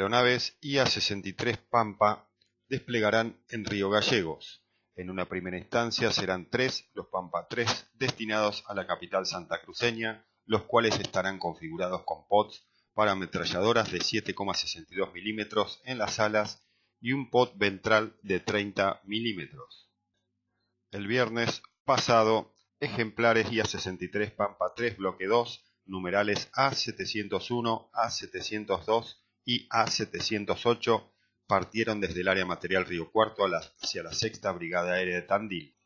aeronaves IA-63 Pampa desplegarán en Río Gallegos. En una primera instancia serán 3 los Pampa 3 destinados a la capital santacruceña, los cuales estarán configurados con pods para ametralladoras de 7,62 milímetros en las alas y un pod ventral de 30 milímetros. El viernes pasado, ejemplares IA-63 Pampa 3 Bloque 2, numerales A701, A702 y A708, partieron desde el área material Río Cuarto hacia la 6ª Brigada Aérea de Tandil.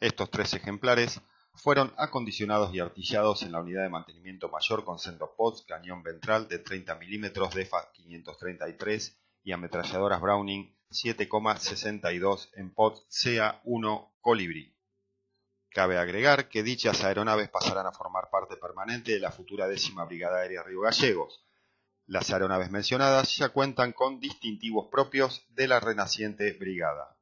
Estos 3 ejemplares fueron acondicionados y artillados en la unidad de mantenimiento mayor con centropods, cañón ventral de 30 milímetros de EFA 533 y ametralladoras Browning 7,62 en pods CA-1 Colibrí. Cabe agregar que dichas aeronaves pasarán a formar parte permanente de la futura 10ª Brigada Aérea Río Gallegos. Las aeronaves mencionadas ya cuentan con distintivos propios de la renaciente brigada.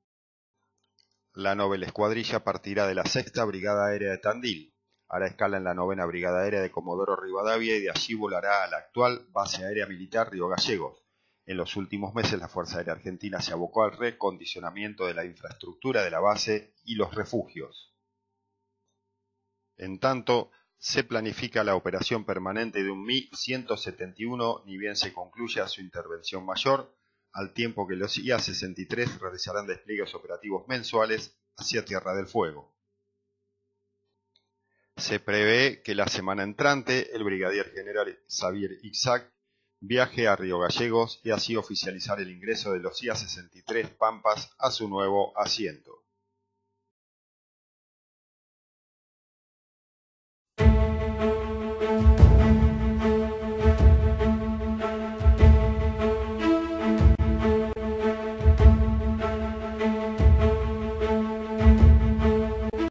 La Nobel Escuadrilla partirá de la 6ª Brigada Aérea de Tandil, hará escala en la 9ª Brigada Aérea de Comodoro Rivadavia y de allí volará a la actual Base Aérea Militar Río Gallegos. En los últimos meses la Fuerza Aérea Argentina se abocó al recondicionamiento de la infraestructura de la base y los refugios. En tanto, se planifica la operación permanente de un MiG-171 ni bien se concluya su intervención mayor, al tiempo que los IA-63 realizarán despliegues operativos mensuales hacia Tierra del Fuego. Se prevé que la semana entrante el brigadier general Xavier Ixac viaje a Río Gallegos y así oficializar el ingreso de los IA-63 Pampas a su nuevo asiento.